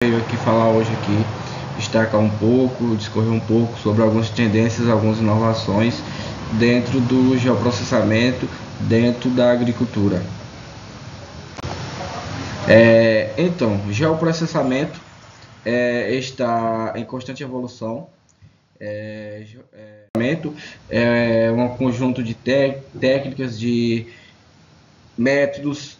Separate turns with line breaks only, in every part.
Veio aqui falar hoje aqui, destacar um pouco, discorrer um pouco sobre algumas tendências, algumas inovações dentro do geoprocessamento, dentro da agricultura. Então, geoprocessamento está em constante evolução. É um conjunto de técnicas, de métodos,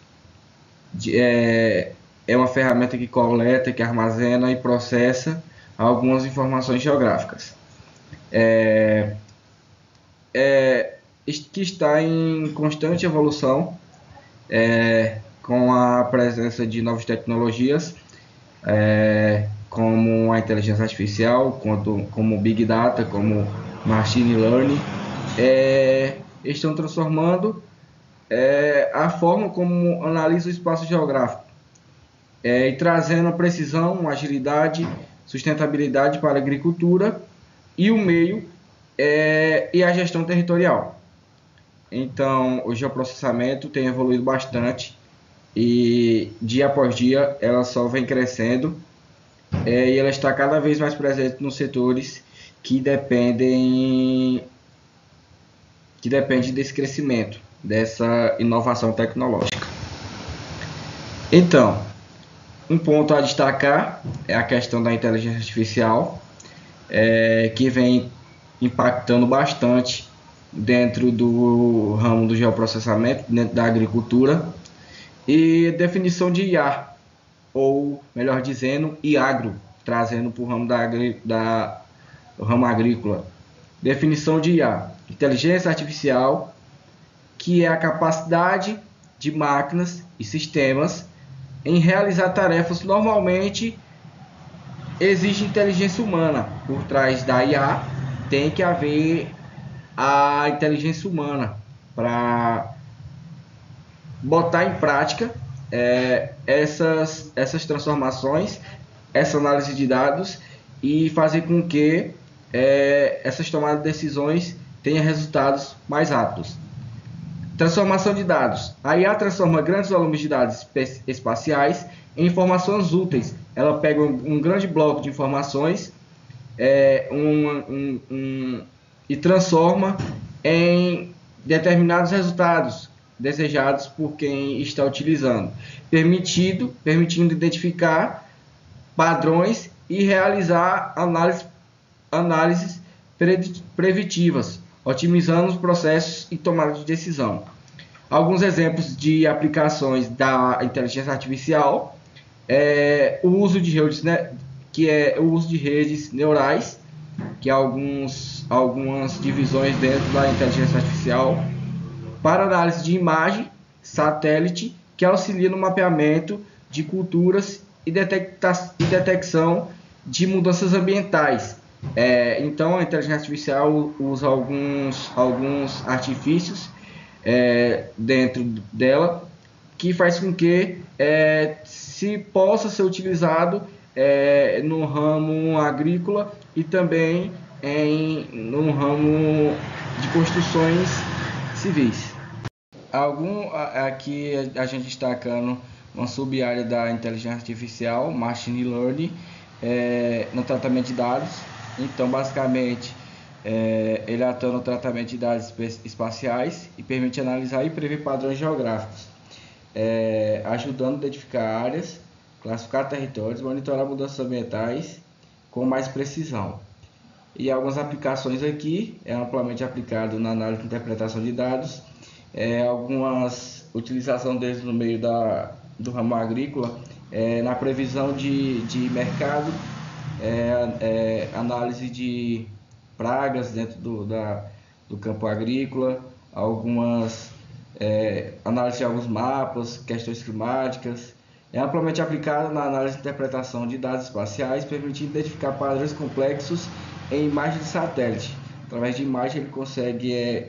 é uma ferramenta que coleta, que armazena e processa algumas informações geográficas, que está em constante evolução, com a presença de novas tecnologias, como a inteligência artificial, como Big Data, como Machine Learning, estão transformando a forma como analisa o espaço geográfico, e trazendo precisão, agilidade, sustentabilidade para a agricultura e o meio e a gestão territorial. Então, o geoprocessamento tem evoluído bastante e dia após dia ela só vem crescendo, e ela está cada vez mais presente nos setores que dependem desse crescimento, dessa inovação tecnológica. Então, um ponto a destacar é a questão da inteligência artificial, que vem impactando bastante dentro do ramo do geoprocessamento, dentro da agricultura, e definição de IA, ou melhor dizendo, IAGRO, trazendo para o ramo do ramo agrícola. Definição de IA, inteligência artificial, que é a capacidade de máquinas e sistemas em realizar tarefas. Normalmente existe inteligência humana por trás da IA, tem que haver a inteligência humana para botar em prática essas transformações, essa análise de dados, e fazer com que essas tomadas de decisões tenham resultados mais rápidos. Transformação de dados. A IA transforma grandes volumes de dados espaciais em informações úteis. Ela pega um grande bloco de informações e transforma em determinados resultados desejados por quem está utilizando, permitindo identificar padrões e realizar análises preventivas, otimizando os processos e tomada de decisão. Alguns exemplos de aplicações da inteligência artificial o uso de redes, o uso de redes neurais, que algumas divisões dentro da inteligência artificial, para análise de imagem satélite, que auxilia no mapeamento de culturas e detecção de mudanças ambientais. Então a inteligência artificial usa alguns artifícios dentro dela, que faz com que se possa ser utilizado no ramo agrícola e também no ramo de construções civis. Aqui a gente destacando uma sub-área da inteligência artificial, Machine Learning, no tratamento de dados. Então, basicamente, ele atua no tratamento de dados espaciais e permite analisar e prever padrões geográficos, ajudando a identificar áreas, classificar territórios, monitorar mudanças ambientais com mais precisão. E algumas aplicações aqui amplamente aplicado na análise e interpretação de dados, algumas utilização deles no meio do ramo agrícola, na previsão de mercado, análise de pragas dentro do campo agrícola, análise de alguns mapas, questões climáticas. É amplamente aplicada na análise e interpretação de dados espaciais, permitindo identificar padrões complexos em imagens de satélite. Através de imagem ele consegue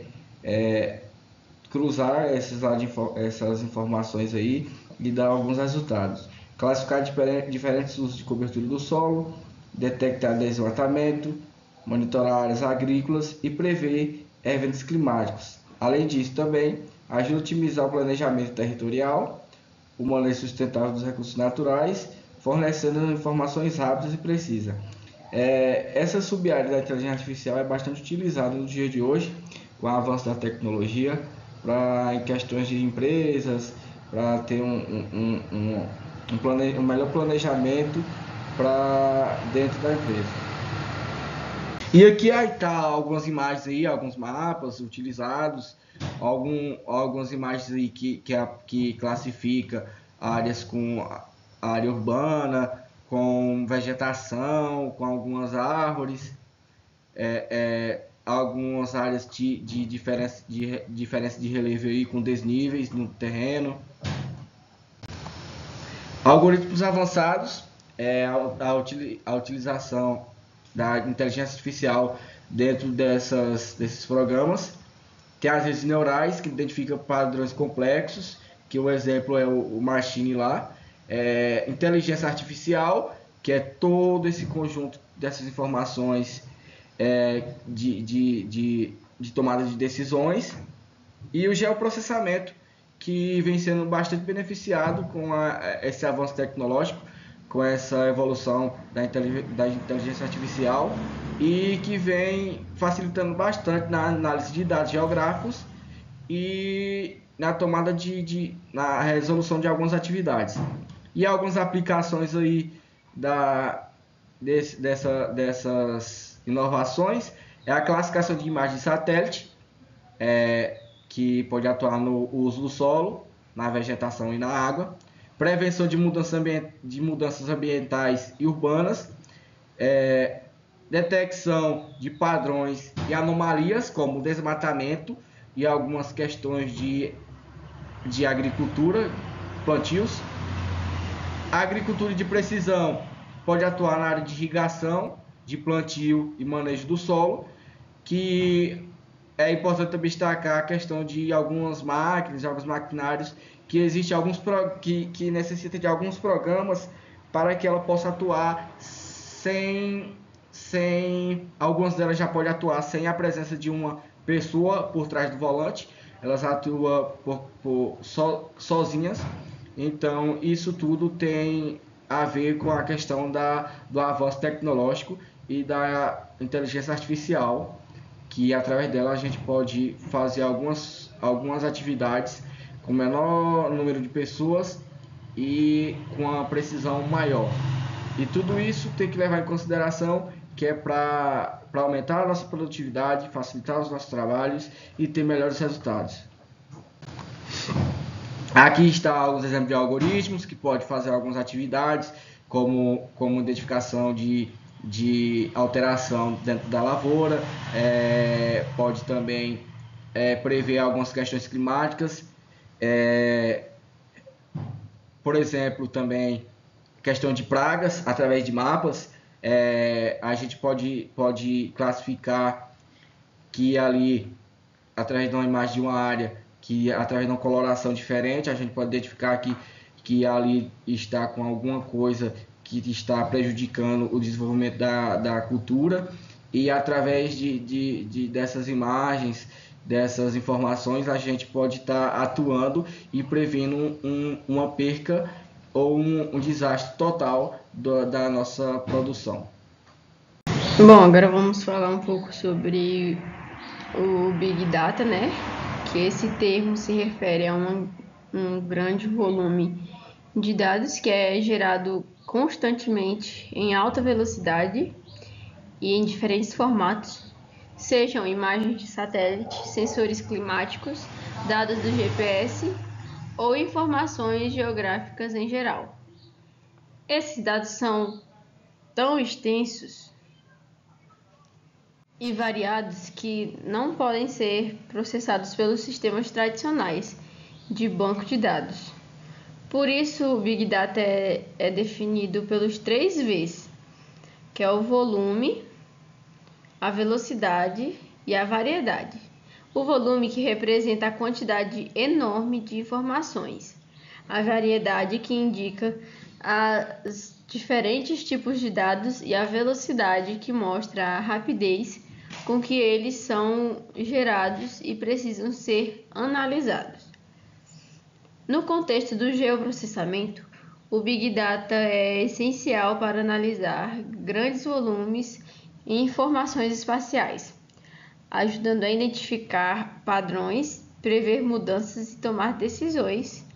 cruzar essas informações aí e dar alguns resultados. Classificar diferentes usos de cobertura do solo, detectar desmatamento, monitorar áreas agrícolas e prever eventos climáticos. Além disso, também ajuda a otimizar o planejamento territorial, o manejo sustentável dos recursos naturais, fornecendo informações rápidas e precisas. Essa sub-área da inteligência artificial é bastante utilizada no dia de hoje, com o avanço da tecnologia, em questões de empresas, para ter um melhor planejamento dentro da empresa. E aqui está algumas imagens aí, alguns mapas utilizados, algumas imagens aí que classifica áreas com área urbana, com vegetação, com algumas árvores, algumas áreas de diferença de relevo aí, com desníveis no terreno. Algoritmos avançados é a utilização da inteligência artificial dentro desses programas. Tem as redes neurais, que identificam padrões complexos, que o exemplo é o Machine lá. Inteligência artificial, que é todo esse conjunto dessas informações de tomada de decisões. E o geoprocessamento, que vem sendo bastante beneficiado com esse avanço tecnológico, com essa evolução da inteligência artificial, e que vem facilitando bastante na análise de dados geográficos e na tomada na resolução de algumas atividades. E algumas aplicações aí dessas inovações é a classificação de imagens de satélite, que pode atuar no uso do solo, na vegetação e na água, prevenção de mudanças ambientais e urbanas, detecção de padrões e anomalias, como desmatamento e algumas questões de agricultura, plantios. A agricultura de precisão pode atuar na área de irrigação, de plantio e manejo do solo, que é importante também destacar a questão de algumas máquinas, alguns maquinários, que existem que necessitam de alguns programas para que ela possa atuar algumas delas já podem atuar sem a presença de uma pessoa por trás do volante, elas atuam sozinhas. Então isso tudo tem a ver com a questão do avanço tecnológico e da inteligência artificial, que através dela a gente pode fazer algumas atividades com menor número de pessoas e com uma precisão maior. E tudo isso tem que levar em consideração que é para aumentar a nossa produtividade, facilitar os nossos trabalhos e ter melhores resultados. Aqui está alguns exemplos de algoritmos que pode fazer algumas atividades, como identificação de alteração dentro da lavoura, pode também prever algumas questões climáticas, por exemplo, também questão de pragas através de mapas. A gente pode classificar que ali, através de uma imagem de uma área, que através de uma coloração diferente, a gente pode identificar que ali está com alguma coisa que está prejudicando o desenvolvimento da cultura, e através dessas imagens, dessas informações, a gente pode estar atuando e prevendo uma perca ou um desastre total da nossa produção.
Bom, agora vamos falar um pouco sobre o Big Data, né? Que esse termo se refere a um grande volume de dados que é gerado constantemente em alta velocidade e em diferentes formatos, sejam imagens de satélite, sensores climáticos, dados do GPS ou informações geográficas em geral. Esses dados são tão extensos e variados que não podem ser processados pelos sistemas tradicionais de banco de dados. Por isso, o Big Data é definido pelos 3 Vs, que é o volume, a velocidade e a variedade. O volume, que representa a quantidade enorme de informações. A variedade, que indica os diferentes tipos de dados, e a velocidade, que mostra a rapidez com que eles são gerados e precisam ser analisados. No contexto do geoprocessamento, o Big Data é essencial para analisar grandes volumes e informações espaciais, ajudando a identificar padrões, prever mudanças e tomar decisões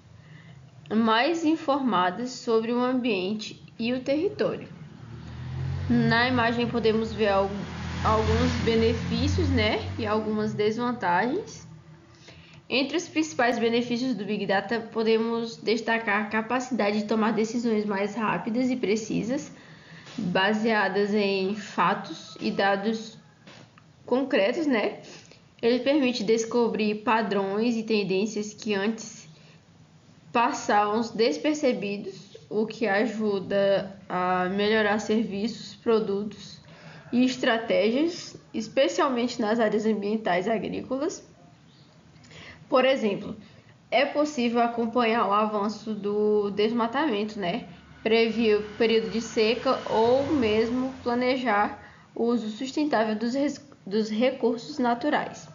mais informadas sobre o ambiente e o território. Na imagem podemos ver alguns benefícios, e algumas desvantagens. Entre os principais benefícios do Big Data, podemos destacar a capacidade de tomar decisões mais rápidas e precisas, baseadas em fatos e dados concretos, Ele permite descobrir padrões e tendências que antes passavam despercebidos, o que ajuda a melhorar serviços, produtos e estratégias, especialmente nas áreas ambientais e agrícolas. Por exemplo, é possível acompanhar o avanço do desmatamento, prever o período de seca ou mesmo planejar o uso sustentável dos recursos naturais.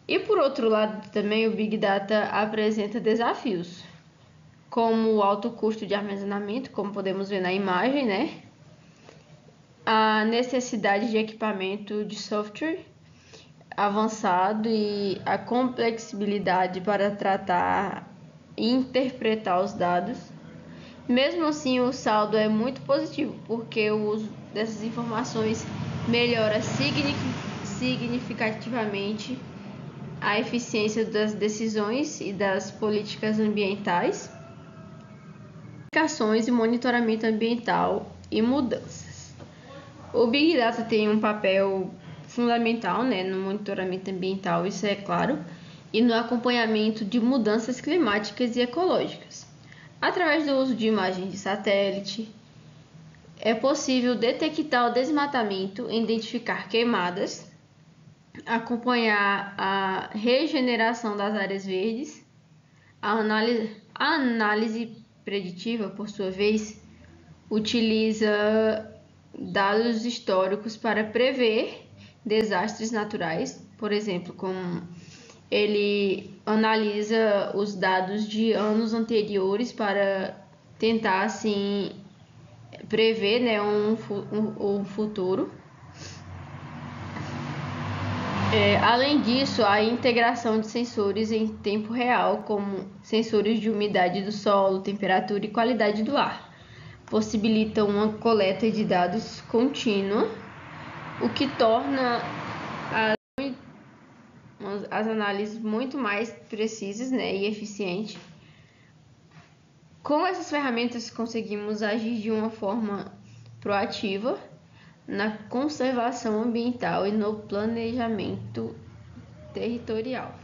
E por outro lado também o Big Data apresenta desafios, como o alto custo de armazenamento, como podemos ver na imagem, a necessidade de equipamento de software avançado e a complexibilidade para tratar e interpretar os dados. Mesmo assim, o saldo é muito positivo, porque o uso dessas informações melhora significativamente a eficiência das decisões e das políticas ambientais, aplicações e monitoramento ambiental e mudanças. O Big Data tem um papel fundamental, no monitoramento ambiental, isso é claro, e no acompanhamento de mudanças climáticas e ecológicas. Através do uso de imagens de satélite, é possível detectar o desmatamento, identificar queimadas, acompanhar a regeneração das áreas verdes. A análise preditiva, por sua vez, utiliza dados históricos para prever desastres naturais, por exemplo, como ele analisa os dados de anos anteriores para tentar assim prever, um futuro. Além disso, a integração de sensores em tempo real, como sensores de umidade do solo, temperatura e qualidade do ar, possibilita uma coleta de dados contínua, o que torna as análises muito mais precisas, e eficientes. Com essas ferramentas conseguimos agir de uma forma proativa na conservação ambiental e no planejamento territorial.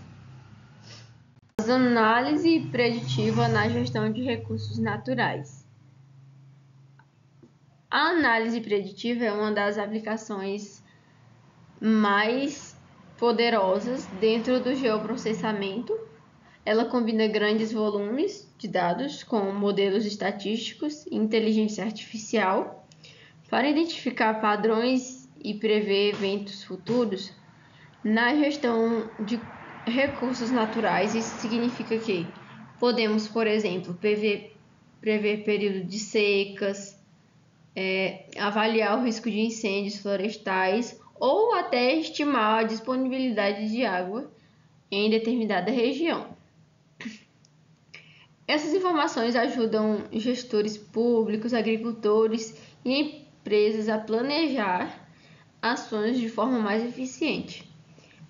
As análises preditiva na gestão de recursos naturais. A análise preditiva é uma das aplicações mais poderosas dentro do geoprocessamento. Ela combina grandes volumes de dados com modelos estatísticos e inteligência artificial para identificar padrões e prever eventos futuros. Na gestão de recursos naturais, isso significa que podemos, por exemplo, prever período de secas, avaliar o risco de incêndios florestais ou até estimar a disponibilidade de água em determinada região. Essas informações ajudam gestores públicos, agricultores e empresas a planejar ações de forma mais eficiente,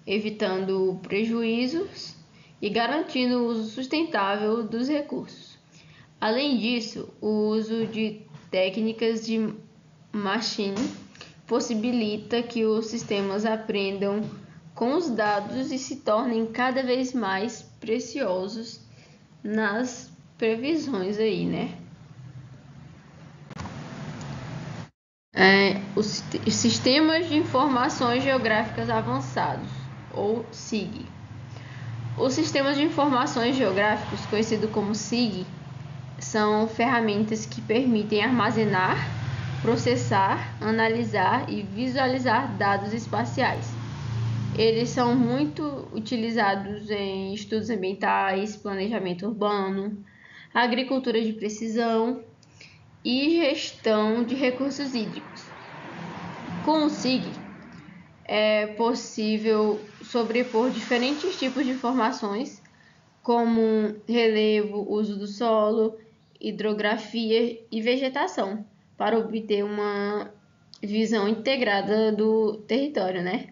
evitando prejuízos e garantindo o uso sustentável dos recursos. Além disso, o uso de técnicas de machine possibilita que os sistemas aprendam com os dados e se tornem cada vez mais preciosos nas previsões Os sistemas de informações geográficas avançados, ou SIG. Os sistemas de informações geográficos, conhecidos como SIG, são ferramentas que permitem armazenar, processar, analisar e visualizar dados espaciais. Eles são muito utilizados em estudos ambientais, planejamento urbano, agricultura de precisão e gestão de recursos hídricos. Com o SIG, é possível sobrepor diferentes tipos de informações, como relevo, uso do solo, hidrografia e vegetação, para obter uma visão integrada do território, né?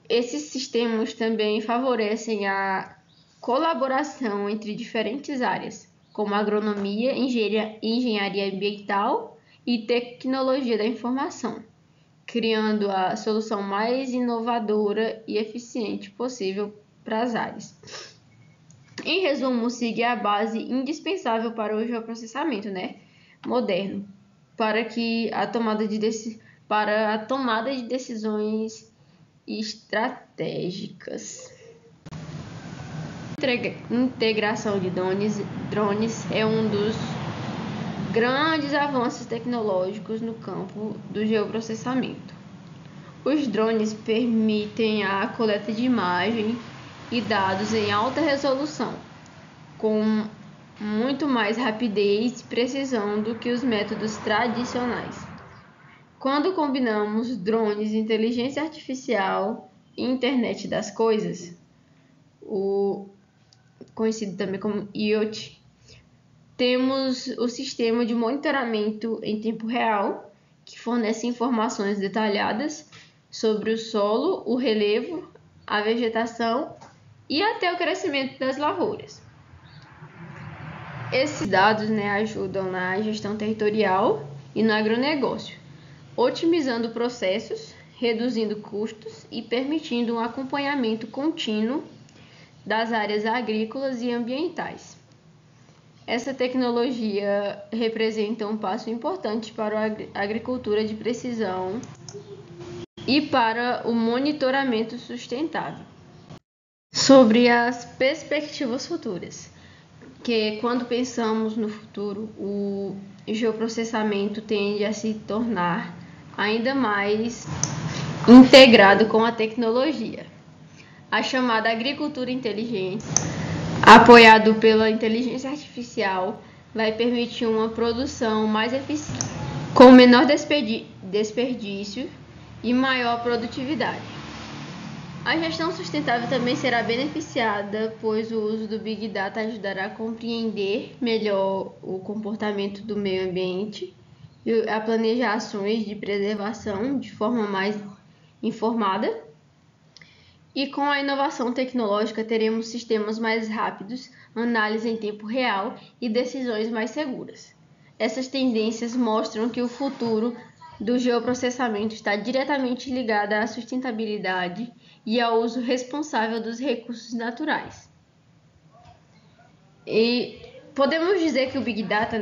Esses sistemas também favorecem a colaboração entre diferentes áreas, como agronomia, engenharia ambiental e tecnologia da informação, criando a solução mais inovadora e eficiente possível para as áreas. Em resumo, o SIG é a base indispensável para o geoprocessamento, né, moderno, para a tomada de decisões estratégicas. Integração de drones é um dos grandes avanços tecnológicos no campo do geoprocessamento. Os drones permitem a coleta de imagem e dados em alta resolução, com muito mais rapidez e precisão do que os métodos tradicionais. Quando combinamos drones, inteligência artificial e internet das coisas, o conhecido também como IoT, temos o sistema de monitoramento em tempo real, que fornece informações detalhadas sobre o solo, o relevo, a vegetação e até o crescimento das lavouras. Esses dados, ajudam na gestão territorial e no agronegócio, otimizando processos, reduzindo custos e permitindo um acompanhamento contínuo das áreas agrícolas e ambientais. Essa tecnologia representa um passo importante para a agricultura de precisão e para o monitoramento sustentável. Sobre as perspectivas futuras, que quando pensamos no futuro, o geoprocessamento tende a se tornar ainda mais integrado com a tecnologia. A chamada agricultura inteligente, apoiado pela inteligência artificial, vai permitir uma produção mais eficiente, com menor desperdício e maior produtividade. A gestão sustentável também será beneficiada, pois o uso do Big Data ajudará a compreender melhor o comportamento do meio ambiente e a planejar ações de preservação de forma mais informada. E com a inovação tecnológica teremos sistemas mais rápidos, análise em tempo real e decisões mais seguras. Essas tendências mostram que o futuro do geoprocessamento está diretamente ligado à sustentabilidade e ao uso responsável dos recursos naturais. E podemos dizer que o Big Data,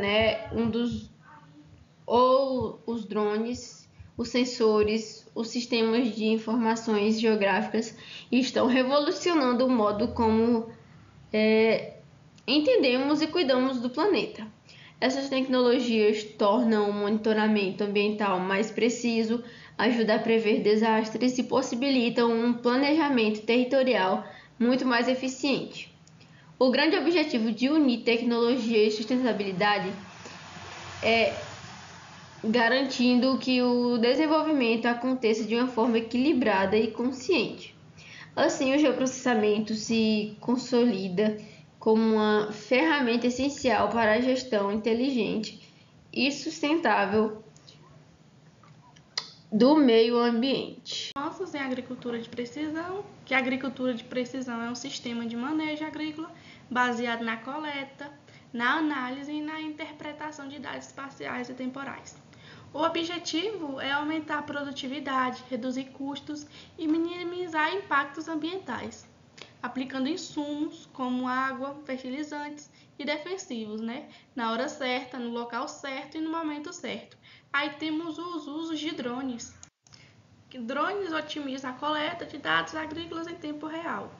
ou os drones, os sensores, os sistemas de informações geográficas estão revolucionando o modo como entendemos e cuidamos do planeta. Essas tecnologias tornam o monitoramento ambiental mais preciso, ajudam a prever desastres e possibilitam um planejamento territorial muito mais eficiente. O grande objetivo de unir tecnologia e sustentabilidade é garantindo que o desenvolvimento aconteça de uma forma equilibrada e consciente. Assim, o geoprocessamento se consolida como uma ferramenta essencial para a gestão inteligente e sustentável do meio ambiente.
Avanços em agricultura de precisão, que a agricultura de precisão é um sistema de manejo agrícola baseado na coleta, na análise e na interpretação de dados espaciais e temporais. O objetivo é aumentar a produtividade, reduzir custos e minimizar impactos ambientais, aplicando insumos como água, fertilizantes e defensivos, na hora certa, no local certo e no momento certo. Aí temos os usos de drones. Drones otimizam a coleta de dados agrícolas em tempo real.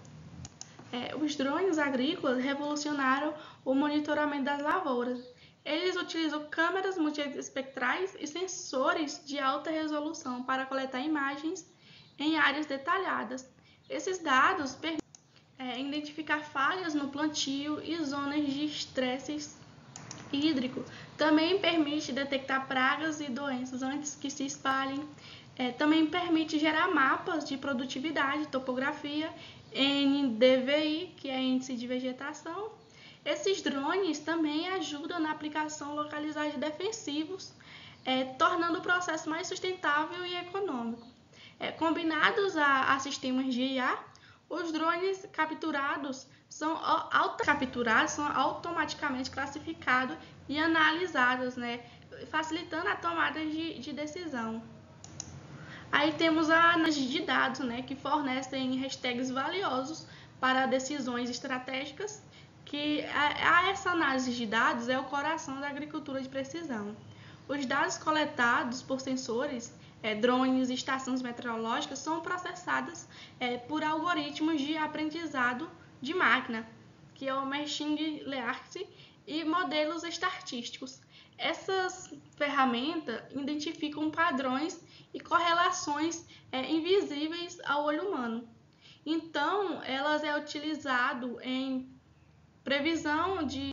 Os drones agrícolas revolucionaram o monitoramento das lavouras. Eles utilizam câmeras multiespectrais e sensores de alta resolução para coletar imagens em áreas detalhadas. Esses dados identificar falhas no plantio e zonas de estresse hídrico. Também permite detectar pragas e doenças antes que se espalhem. Também permite gerar mapas de produtividade, topografia, NDVI, que é índice de vegetação. Esses drones também ajudam na aplicação localizada de defensivos, tornando o processo mais sustentável e econômico. Combinados a sistemas de IA, os drones capturados são automaticamente classificados e analisados, facilitando a tomada de decisão. Aí temos a análise de dados, que fornecem hashtags valiosos para decisões estratégicas, que essa análise de dados é o coração da agricultura de precisão. Os dados coletados por sensores, drones e estações meteorológicas são processados por algoritmos de aprendizado de máquina, que é o Machine Learning, e modelos estatísticos. Essas ferramentas identificam padrões e correlações invisíveis ao olho humano. Então, elas é utilizado em previsão de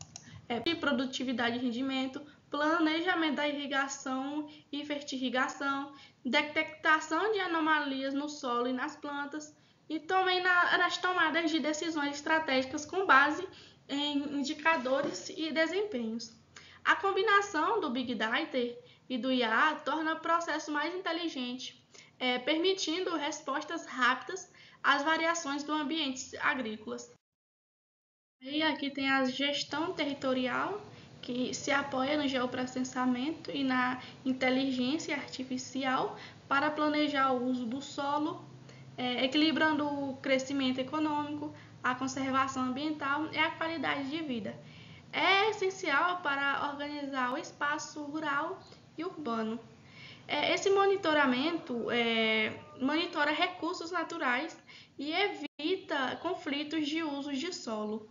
produtividade e rendimento, planejamento da irrigação e fertirrigação, detectação de anomalias no solo e nas plantas, e também nas tomadas de decisões estratégicas com base em indicadores e desempenhos. A combinação do Big Data e do IA torna o processo mais inteligente, permitindo respostas rápidas às variações do ambiente agrícolas. E aqui tem a gestão territorial, que se apoia no geoprocessamento e na inteligência artificial para planejar o uso do solo, equilibrando o crescimento econômico, a conservação ambiental e a qualidade de vida. É essencial para organizar o espaço rural e urbano. Esse monitoramento monitora recursos naturais e evita conflitos de uso de solo.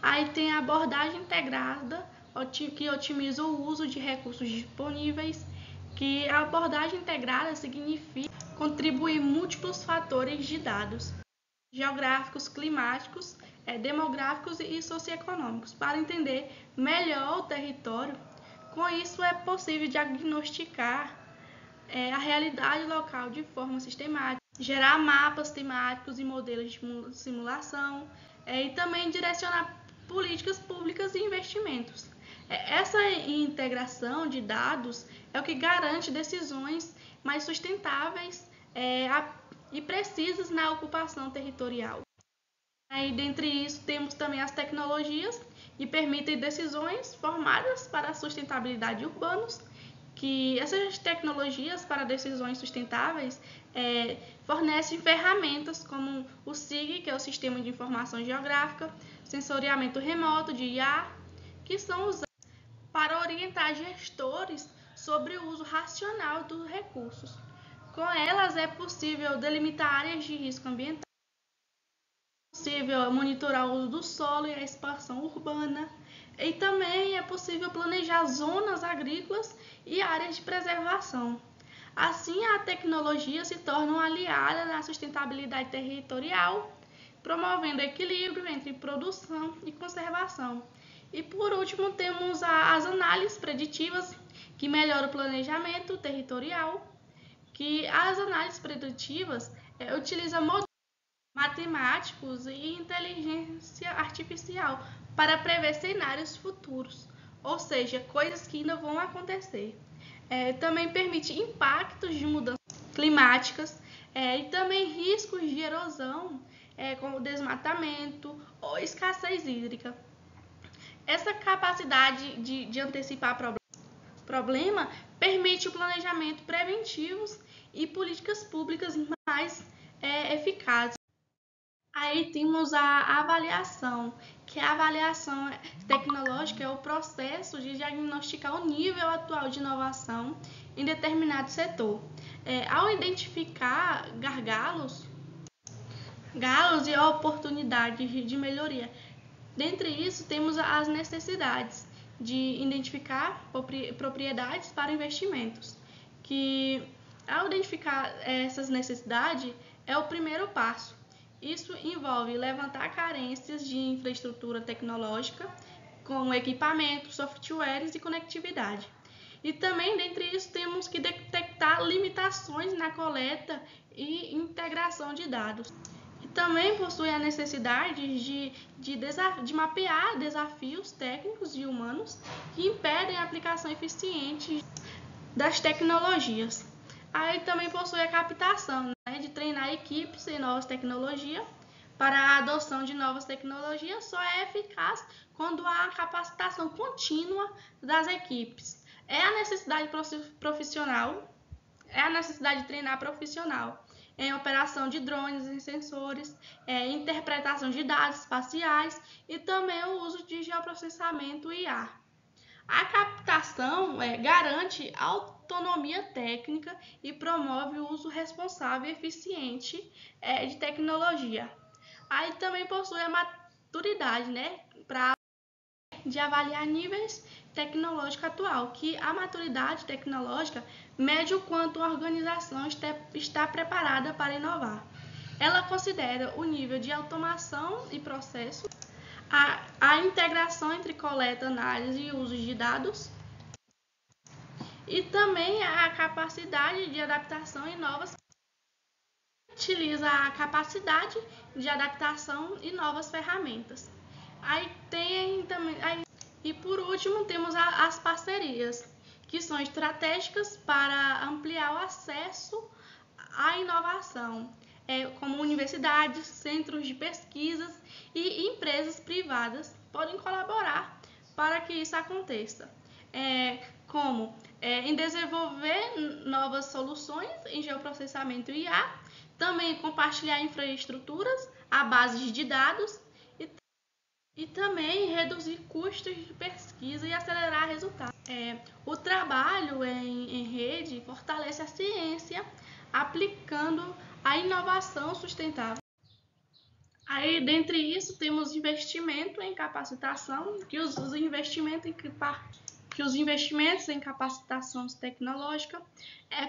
Aí tem a abordagem integrada, que otimiza o uso de recursos disponíveis, que a abordagem integrada significa contribuir múltiplos fatores de dados geográficos, climáticos, demográficos e socioeconômicos para entender melhor o território. Com isso é possível diagnosticar a realidade local de forma sistemática, gerar mapas temáticos e modelos de simulação e também direcionar políticas públicas e investimentos. Essa integração de dados é o que garante decisões mais sustentáveis e precisas na ocupação territorial. Aí, dentre isso, temos também as tecnologias que permitem decisões formadas para a sustentabilidade urbanos, que essas tecnologias para decisões sustentáveis fornecem ferramentas como o SIG, que é o Sistema de Informação Geográfica, sensoriamento remoto de IA, que são usados para orientar gestores sobre o uso racional dos recursos. Com elas é possível delimitar áreas de risco ambiental, é possível monitorar o uso do solo e a expansão urbana, e também é possível planejar zonas agrícolas e áreas de preservação. Assim, a tecnologia se torna uma aliada na sustentabilidade territorial, promovendo equilíbrio entre produção e conservação. E por último, temos as análises preditivas, que melhoram o planejamento territorial, que as análises preditivas utilizam modelos matemáticos e inteligência artificial para prever cenários futuros, ou seja, coisas que ainda vão acontecer. Também permite impactos de mudanças climáticas e também riscos de erosão, como desmatamento ou escassez hídrica. Essa capacidade de antecipar problema permite o planejamento preventivos e políticas públicas mais eficazes. Aí temos a avaliação, que a avaliação tecnológica é o processo de diagnosticar o nível atual de inovação em determinado setor. Ao identificar gargalos e oportunidades de melhoria. Dentre isso, temos as necessidades de identificar propriedades para investimentos, que ao identificar essas necessidades é o primeiro passo, Isso envolve levantar carências de infraestrutura tecnológica, como equipamentos, softwares e conectividade. E também, dentre isso, temos que detectar limitações na coleta e integração de dados. E também possui a necessidade de mapear desafios técnicos e humanos que impedem a aplicação eficiente das tecnologias. Aí também possui a captação, né, de treinar equipes em novas tecnologias. Para a adoção de novas tecnologias só é eficaz quando há capacitação contínua das equipes. É a necessidade profissional, é a necessidade de treinar profissional em operação de drones e sensores, interpretação de dados espaciais e também o uso de geoprocessamento IA. A captação garante autonomia técnica e promove o uso responsável e eficiente de tecnologia. Aí também possui a maturidade, né, de avaliar níveis tecnológicos atual, que a maturidade tecnológica mede o quanto a organização está preparada para inovar. Ela considera o nível de automação e processo, a integração entre coleta, análise e uso de dados, e também a capacidade de adaptação em novas. Utiliza a capacidade de adaptação e novas ferramentas. Aí tem também. E por último, temos as parcerias, que são estratégicas para ampliar o acesso à inovação, como universidades, centros de pesquisas e empresas privadas podem colaborar para que isso aconteça, em desenvolver novas soluções em geoprocessamento e IA, também compartilhar infraestruturas à base de dados e também reduzir custos de pesquisa e acelerar resultados. O trabalho em rede fortalece a ciência, aplicando a inovação sustentável. Aí, dentre isso, temos investimento em capacitação, que os investimentos em capacitação tecnológica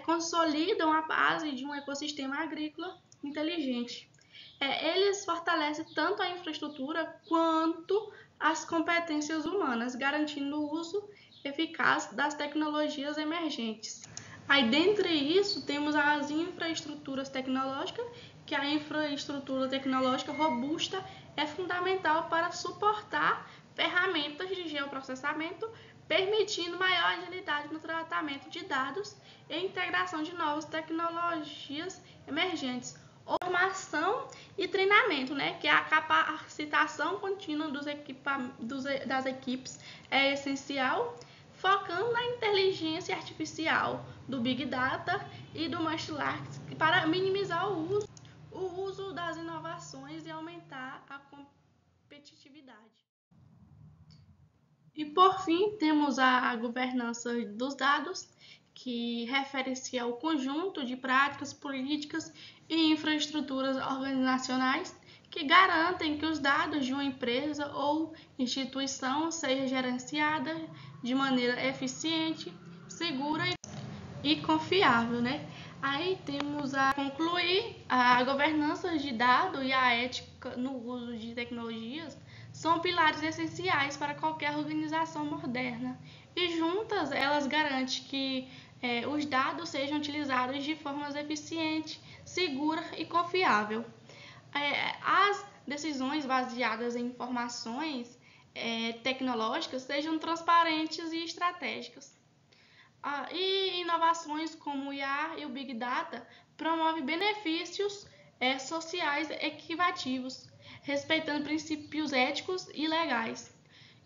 consolidam a base de um ecossistema agrícola inteligente. Eles fortalecem tanto a infraestrutura quanto as competências humanas, garantindo o uso eficaz das tecnologias emergentes. Aí, dentre isso, temos as infraestruturas tecnológicas, que a infraestrutura tecnológica robusta é fundamental para suportar ferramentas de geoprocessamento, permitindo maior agilidade no tratamento de dados e integração de novas tecnologias emergentes. Formação e treinamento, né, que é a capacitação contínua das equipes é essencial, focando na inteligência artificial, do Big Data e do Machine Learning para minimizar o uso das inovações e aumentar a competitividade. E por fim, temos a governança dos dados, que refere-se ao conjunto de práticas, políticas e infraestruturas organizacionais que garantem que os dados de uma empresa ou instituição sejam gerenciados de maneira eficiente, segura e confiável, né? Aí temos a concluir a governança de dados e a ética no uso de tecnologias são pilares essenciais para qualquer organização moderna e juntas elas garantem que os dados sejam utilizados de forma eficiente, segura e confiável. As decisões baseadas em informações tecnológicas sejam transparentes e estratégicas. E inovações como o IA e o Big Data promovem benefícios sociais equitativos, respeitando princípios éticos e legais.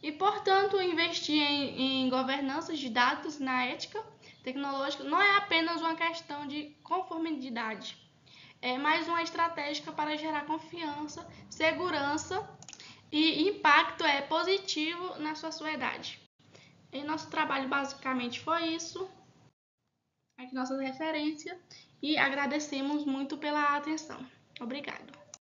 E, portanto, investir em governança de dados na ética tecnológica não é apenas uma questão de conformidade, é mais uma estratégia para gerar confiança, segurança e impacto positivo na sociedade. E nosso trabalho basicamente foi isso, aqui nossas referências, e agradecemos muito pela atenção. Obrigado.